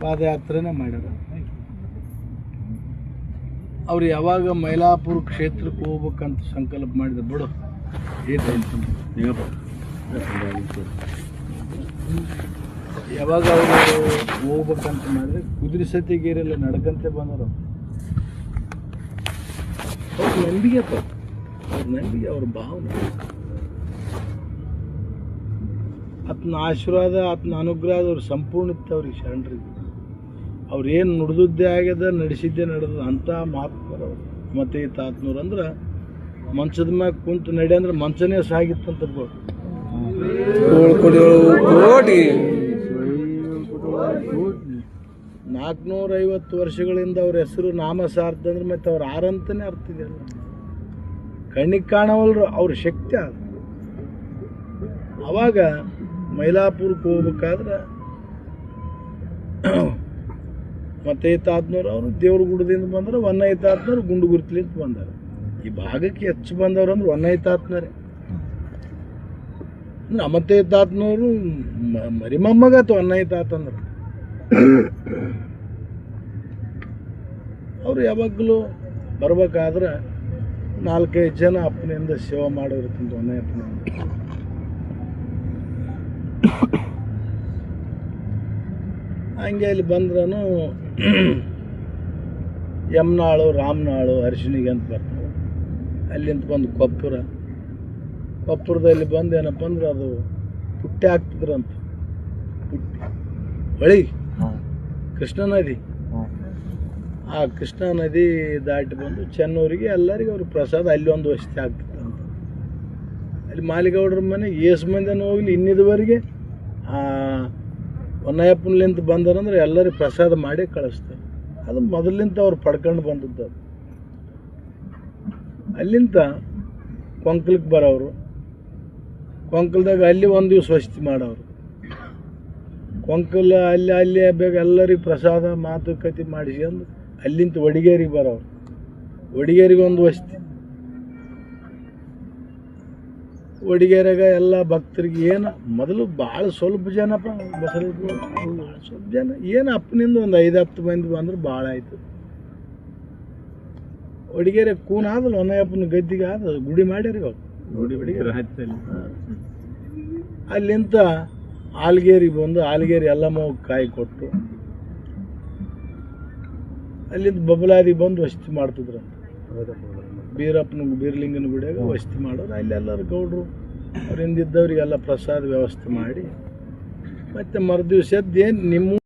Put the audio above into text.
ಪಾದಯಾತ್ರೆನೇ ಮಾಡ್ಯಾರ. ಅವ್ರು ಯಾವಾಗ ಮೈಲಾಪುರ ಕ್ಷೇತ್ರಕ್ಕೆ ಹೋಗ್ಬೇಕಂತ ಸಂಕಲ್ಪ ಮಾಡಿದ ಬಿಡು ಯಾವಾಗ ಅವರು ಹೋಗ್ಬೇಕಂತ ಮಾಡಿದ್ರೆ ಕುದುರೆ ಸತಿಗೇರೆಲ್ಲ ನಡ್ಕಂತೆ ಬಂದರು. ಅವ್ರ ನಂಬಿಕೆ ಅವ್ರ ನಂಬಿಕೆ, ಅವ್ರ ಭಾವನೆ, ಆತನ ಆಶೀರ್ವಾದ, ಆತನ ಅನುಗ್ರಹ ಅವ್ರ ಸಂಪೂರ್ಣ ಇತ್ತು ಅವ್ರಿಗೆ, ಶರಣರಿಗೆ. ಅವ್ರೇನು ನುಡಿದದ್ದೇ ಆಗ್ಯದ, ನಡೆಸಿದ್ದೇ ನಡೆದ ಅಂಥ ಮಹಾತ್ಮರವ್ರು. ಮತ್ತು ಈ ತಾತನೂರು ಅಂದ್ರೆ ಮಂಚದ ಮ್ಯಾಗ ಕುಂತು ನಡಿ ಅಂದ್ರೆ ಮಂಚನೇ ಸಾಗಿತ್ತಂತ 450 ವರ್ಷಗಳಿಂದ ಅವ್ರ ಹೆಸರು ನಾಮ ಸಾರ್ಥ ಅಂದ್ರೆ ಮತ್ತೆ ಅವ್ರ ಆರಂತನೇ ಅರ್ಥ ಇದೆಯಲ್ಲ. ಕಣ್ಣಿಗೆ ಕಾಣವಲ್ರು, ಅವ್ರ ಶಕ್ತಿ ಅದು. ಅವಾಗ ಮೈಲಾಪುರಕ್ಕೆ ಹೋಗ್ಬೇಕಾದ್ರೆ ಮತ್ತೆ ತಾತನವ್ರು ಅವರು ದೇವ್ರ ಗುಡದಿಂದ ಬಂದ್ರೆ, ತಾತನವ್ರು ಗುಂಡು ಗುರುತ್ಲಿಂತ ಬಂದಾರ. ಈ ಭಾಗಕ್ಕೆ ಹೆಚ್ಚು ಬಂದವ್ರು ಅಂದ್ರೆ ತಾತನವ್ರೆ. ಅಂದ್ರೆ ಮತ್ತೆ ತಾತನವರು ಮರಿಮಮ್ಮಗತ್ತು ತಾತಂದ್ರೆ. ಅವರು ಯಾವಾಗಲೂ ಬರ್ಬೇಕಾದ್ರೆ 4-5 ಜನ ಅಪ್ಪನಿಂದ ಸೇವೆ ಮಾಡೋರಿರ್ತಿಂತ ಅಪ್ಪನ. ಹಂಗೆ ಇಲ್ಲಿ ಬಂದ್ರೂ ಯಮ್ನಾಳು, ರಾಮನಾಳು, ಅರಿಶಿಣಿಗೆ ಅಂತ ಬರ್ತಾರೆ. ಅಲ್ಲಿಂದ ಬಂದು ಕೊಪ್ಪುರದಲ್ಲಿ ಬಂದು ಏನಪ್ಪ ಅಂದ್ರೆ ಅದು ಪುಟ್ಟಿ ಹಾಕ್ತಿದ್ರಂತ. ಪುಟ್ಟಿ ಹೊಳಿ ಕೃಷ್ಣ ನದಿ, ಆ ಕೃಷ್ಣ ನದಿ ದಾಟಿ ಬಂದು ಚೆನ್ನೂರಿಗೆ ಎಲ್ಲರಿಗೂ ಅವ್ರಿಗೆ ಪ್ರಸಾದ ಅಲ್ಲಿ ಒಂದು ವಸತಿ ಆಗ್ತಿತ್ತಂತ. ಅಲ್ಲಿ ಮಾಲಿಗೌಡ್ರ ಮನೆ ಏಸು ಮಂದಿನ ಹೋಗ್ಲಿ ಇನ್ನಿದುವರೆಗೆ ಹೊನ್ನಯ್ಯಪ್ಪನಿಂದ ಬಂದಾರಂದ್ರೆ ಎಲ್ಲರಿಗೆ ಪ್ರಸಾದ ಮಾಡಿ ಕಳಿಸ್ತಾರೆ. ಅದು ಮೊದಲಿಂದ ಅವ್ರು ಪಡ್ಕೊಂಡು ಬಂದದ್ದು. ಅದು ಅಲ್ಲಿಂದ ಕೊಂಕಲಕ್ಕೆ ಬರೋರು, ಕೊಂಕಲ್ದಾಗ ಅಲ್ಲಿ ಒಂದು ದಿವ್ಸ ವಸತಿ ಮಾಡೋರು. ಕೊಂಕಲ್ ಅಲ್ಲಿ ಬೇಗ ಎಲ್ಲರಿಗೆ ಪ್ರಸಾದ ಮಾತುಕತೆ ಮಾಡಿಸಿ ಅಂದು ಅಲ್ಲಿಂದ ವಡಿಗೇರಿಗೆ ಬರೋರು. ವಡಿಗೇರಿಗೆ ಒಂದು ವಸತಿ. ವಡಿಗೇರಾಗ ಎಲ್ಲ ಭಕ್ತರಿಗೆ ಏನು ಮೊದಲು ಭಾಳ ಸ್ವಲ್ಪ ಜನಪ್ಪ, ಸ್ವಲ್ಪ ಜನ ಏನು ಅಪ್ಪನಿಂದ ಒಂದು 5-10 ಮಂದಿ ಬಂದ್ರೆ ಭಾಳ ಆಯ್ತು. ವಡಿಗೇರೆ ಕೂನ್ ಆದಲ್ಲ ಹೊನ್ನಯ್ಯಪ್ಪನ ಗದ್ದಿಗೆ ಆದ ಗುಡಿ ಮಾಡ್ಯಾರ ಇವಾಗ. ಅಲ್ಲಿಂದ ಆಲ್ಗೇರಿಗೆ ಬಂದು ಆಲ್ಗೇರಿ ಎಲ್ಲಮ್ಮ ಕಾಯಿ ಕೊಟ್ಟು ಅಲ್ಲಿಂದ ಬಬಲಾದಿಗೆ ಬಂದು ವಸತಿ ಮಾಡ್ತಿದ್ರಂತ. ಬೀರಲಿಂಗನ ಗುಡಿಯಾಗ ವಸತಿ ಮಾಡೋರು. ಅಲ್ಲೆಲ್ಲರೂ ಗೌಡ್ರು ಅವ್ರು ಹಿಂದಿದ್ದವ್ರಿಗೆಲ್ಲ ಪ್ರಸಾದ ವ್ಯವಸ್ಥೆ ಮಾಡಿ ಮತ್ತೆ ಮರುದಿವ್ಸ ಎದ್ದು ಏನು ನಿಮ್ಮ